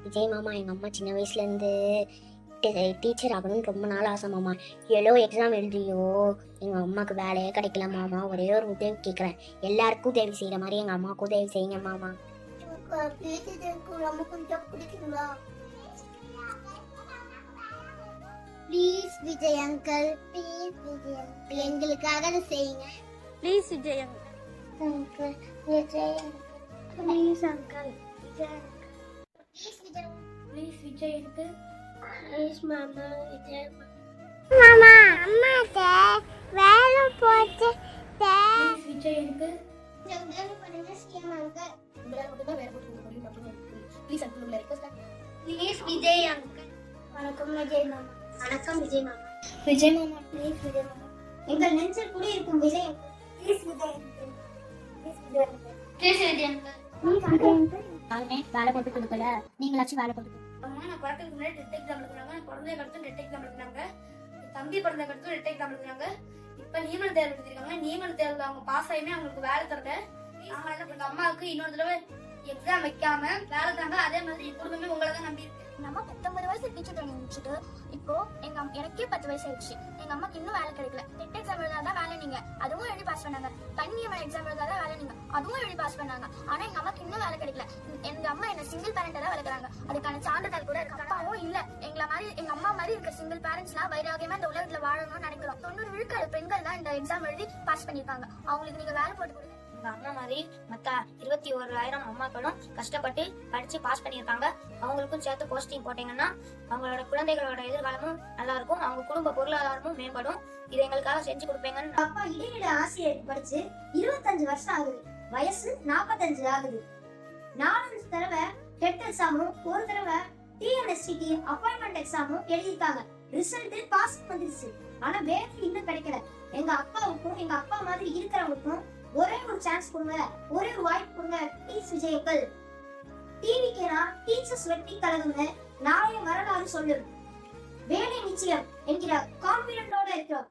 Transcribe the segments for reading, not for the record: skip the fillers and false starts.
விஜய் மாமா, எங்கள் அம்மா சின்ன வயசுலேருந்து டீச்சர் ஆகணும்னு ரொம்ப நாள் ஆசை மாமா. எவ்வளோ எக்ஸாம் எழுதியோ எங்கள் அம்மாவுக்கு வேலையே கிடைக்கல மாமா. ஒரே ஒரு உதவி கேட்குறேன், எல்லாருக்கும் உதவி செய்கிற மாதிரி எங்கள் அம்மாவுக்கு உதவி செய்யுங்க மாமா. ரொம்ப கொஞ்சம் பிடிக்குங்களா? Please Vijay uncle, please Vijay uncle, எங்களுக்காக செய்யுங்க. Please Vijay uncle, Vijay please uncle, Vijay please Vijay, please Vijay uncle, please மாமா விஜய் மாமா. அம்மா வேலை போச்சு. ப்ளீஸ் விஜய் அங்கிள், ஜல்தி பண்ணுங்க சிஎம் அங்கிள். உங்களால மட்டும் தான் வேலை போட்டு கொடுக்க முடியும் அப்படின்னு ப்ளீஸ் அங்கிள் உங்களை ரிக்வெஸ்ட். Please Vijay uncle. வணக்கம் விஜய் மாமா. வணக்கம் விஜய் மாமா. விஜய் மாமா ப்ளீஸ் விஜய் மாமா, எங்கள் நெஞ்சில் கூட இருக்கும் Vijay uncle. Please Vijay uncle, please Vijay uncle, please Vijay uncle, please Vijay uncle. யாருமே வேலை போட்டு கொடுக்கல, நீங்களாச்சும் வேலை போட்டு கொடுங்க. அம்மா நான் பிறக்கிறதுக்கு முன்னாடி டெட் எக்ஸாம் எழுதுனாங்க, நான் பிறந்த கடுத்து டெட் எக்ஸாம் எழுதுனாங்க, தம்பி பிறந்த கடுத்து டெட் எக்ஸாம் எழுதுனாங்க, இப்ப நியமன தேர்வு எழுதிருக்காங்க. நியமன தேர்வுல அவங்க பாஸ் ஆயுமே அவங்களுக்கு வேலை தரல. ஆமா, எங்க அம்மாவுக்கு இன்னொரு தடவை எக்ஸாம் வைக்காம வேலை தாங்க. அதே மாதிரி குடும்பமே உங்களை தான் நம்பி இருக்கு. எங்க அம்மா 19 வயசு டீச்சர் ட்ரைனிங் முடிச்சுட்டு இப்போ எனக்கே 10 வயசு ஆயிடுச்சு. எங்க அம்மாக்கு இன்னும் வேலை கிடைக்கல. டெட் எக்ஸாம் எழுதாதான் வேலை நீங்க, அதுவும் எழுதி பாஸ் பண்ணாங்க. தனியமன் எக்ஸாம் எழுதாதான் வேலை நீங்க, அதுவும் எழுதி பாஸ் பண்ணாங்க. ஆனா எங்க அம்மாக்கு இன்னும் வேலை கிடைக்கல. எங்க அம்மா என்ன சிங்கிள் பேரண்டா தான் வளர்க்குறாங்க. அதுக்கான சான்றிதழ் கூட இருக்கு. அப்பாவும் இல்ல. எங்களை மாதிரி எங்க அம்மா மாதிரி இருக்க சிங்கிள் பேரண்ட்ஸ்லாம் வைராகியமா இந்த உலகத்துல வாழணும்னு நினைக்கிறோம். 90 விழுக்காடு பெண்கள் தான் இந்த எக்ஸாம் எழுதி பாஸ் பண்ணிருக்காங்க. அவங்களுக்கு நீங்க வேலை போட்டு கொடுங்க. எங்க அம்மா மாதிரி மத்த 21,000 அம்மாக்களும் கஷ்டப்பட்டு படிச்சு பாஸ் பண்ணியிருக்காங்க. அவங்களுக்கும் சேர்த்து போஸ்டிங் போட்டீங்கன்னா அவங்களோட குழந்தைகளோட எதிர்காலமும் நல்லா இருக்கும், அவங்க குடும்ப பொருளாதாரமும் மேம்படும். இதை எங்களுக்காக செஞ்சு கொடுப்பீங்கன்னு. அப்பா இடைநிலை ஆசிரியர் படிச்சு 25 வருஷம் ஆகுது, வயசு 45 ஆகுது. 4 தடவை டெட் எக்ஸாமும் ஒரு தடவை டிஎன்எஸ்டிடி அப்பாயின்மெண்ட் எக்ஸாமும் எழுதிட்டாங்க. ரிசல்ட் பாஸ் வந்துருச்சு. ஆனா வேலை இன்னும் கிடைக்கல. எங்க அப்பாவுக்கும் எங்க அப்பா மாதிரி இருக்கிறவங்களுக்கும் ஒரே ஒரு சான்ஸ் கொடுங்க, ஒரே ஒரு வாய்ப்பு கொடுங்க ப்ளீஸ் விஜய் அங்கிள். டிவிக்கேனா டீச்சர்ஸ் வெற்றி கழகம்னு நாளைய வரலாறு சொல்லும். வேலை நிச்சயம் என்கிற கான்பிடென்டோட இருக்கிறோம்.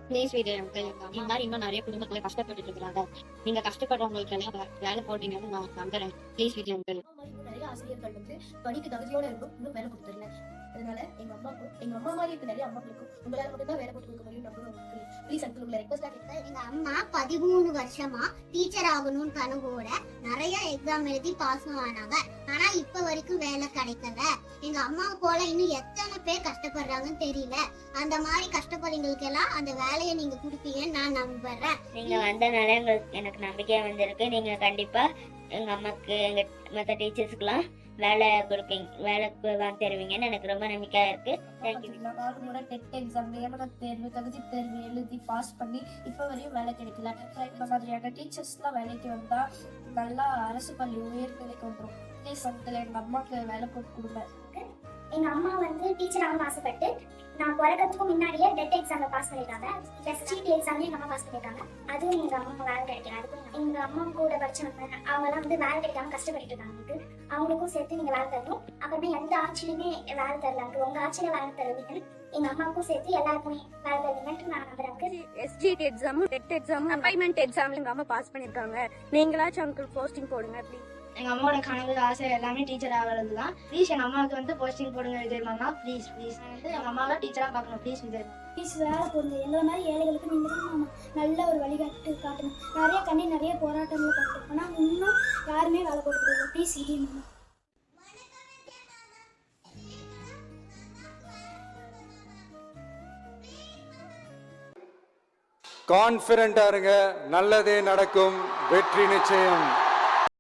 ப்ளீஸ் விஜய் அங்கிள், இந்த மாதிரி இன்னும் நிறைய குடும்பத்துல கஷ்டப்பட்டு இருக்காங்க. நீங்க கஷ்டப்படுறவங்களுக்கு எல்லாம் வேலை போட்டீங்கன்னு நான் நம்புறேன். Please Vijay uncle. நிறைய ஆசிரியர்கள் வந்து படிக்க தகுதியோட இருக்கும், இன்னும் வேலை கொடுத்து தரல. அதனால எங்க அம்மா மாதிரி இருக்க நிறைய அம்மாக்களுக்கும் உங்களால மட்டும் தான் வேலை போட்டு கொடுக்க முடியும் நம்புறோம். ப்ளீஸ் அங்கிள் உங்களை ரிக்வெஸ்டா கேட்கிறேன். எங்க அம்மா 13 வருஷமா டீச்சர் ஆகணும்னு கனவோட நிறைய எக்ஸாம் எழுதி பாஸ் ஆனாங்க. ஆனா இப்ப வரைக்கும் வேலை கிடைக்கல. எங்க அம்மா போல இன்னும் எத்தனை பேர் கஷ்டப்படுறாங்கன்னு தெரியல. அந்த மாதிரி கஷ்டப்படுறவங்களுக்கு எல்லாம் அந்த வேலையை நீங்க கொடுப்பீங்கன்னு நான் நம்புறேன். நீங்க வந்தனால எனக்கு நம்பிக்கையா வந்திருக்கு. நீங்க கண்டிப்பா எங்க அம்மாக்கு எங்க மற்ற டீச்சர்ஸ்க்குலாம் வேலை கொடுப்பீங்க, வேலைக்கு வாங்கி தருவீங்கன்னு எனக்கு ரொம்ப நம்பிக்கையா இருக்கு. தேங்க்யூ. நான் டெட் எக்ஸாம் நியமன தேர்வு தகுதி தேர்வு எழுதி பாஸ் பண்ணி இப்ப வரையும் வேலை கிடைக்கல. இந்த மாதிரியான டீச்சர்ஸ்லாம் வேலைக்கு வந்தா நல்லா அரசு பள்ளி உயர்நிலைக்கு வந்துடும். ப்ளீஸ் அங்கிள் எங்க அம்மாக்கு வேலை போட்டு கொடுங்க. எங்க அம்மா வந்து டீச்சர் ஆகணும்னு ஆசைப்பட்டு நான் பிறக்கிறதுக்கு முன்னாடியே டெட் எக்ஸாம்ல பாஸ் பண்ணிட்டாங்க. எஸ்டிடி எக்ஸாம்லயும் எங்க அம்மா பாஸ் பண்ணிட்டாங்க. அதுவும் எங்க அம்மா வேலை கிடைக்கல. அதுக்கும் எங்க அம்மா கூட படிச்சவங்க அவங்க எல்லாம் வந்து வேலை கிடைக்காம கஷ்டப்பட்டு இருக்காங்க. அவங்களுக்கும் சேர்த்து நீங்க வேலை தரணும். அப்புறமே எந்த ஆட்சியிலுமே வேலை தரலாங்க, உங்க ஆட்சியில வேலை தருவீங்கன்னு எங்க அம்மாவுக்கும் சேர்த்து எல்லாருக்குமே வேலை தருவீங்கன்னு நான் நம்புறேன். எஸ்டிடி எக்ஸாமும் டெட் எக்ஸாமும் அப்பாயின்மெண்ட் எக்ஸாம்ல எங்க அம்மா பாஸ் பண்ணிருக்காங்க. நீங்களாச்சும் அங்கிள் போஸ்டிங் போடுங்க ப்ளீஸ். எங்க அம்மாவோட கனவு ஆசை எல்லாமே டீச்சர் ஆகிறது தான். ப்ளீஸ் எங்க அம்மாவுக்கு வந்து போஸ்டிங் போடுங்க விஜய் மாமா. ப்ளீஸ் ப்ளீஸ் வந்து எங்க அம்மாவை டீச்சரா பார்க்கணும். ப்ளீஸ் விஜய் ப்ளீஸ் வேலை போடுங்க. எங்களை மாதிரி ஏழைகளுக்கு நீங்க தான் நல்ல ஒரு வழிகாட்டு காட்டணும். நிறைய போராட்டங்கள் பண்ணுறோம், ஆனா இன்னும் யாருமே வேலை போட்டு கொடுங்க. ப்ளீஸ் விஜய் மாமா. கான்ஃபிடென்ட்டா இருங்க, நல்லதே நடக்கும், வெற்றி நிச்சயம்.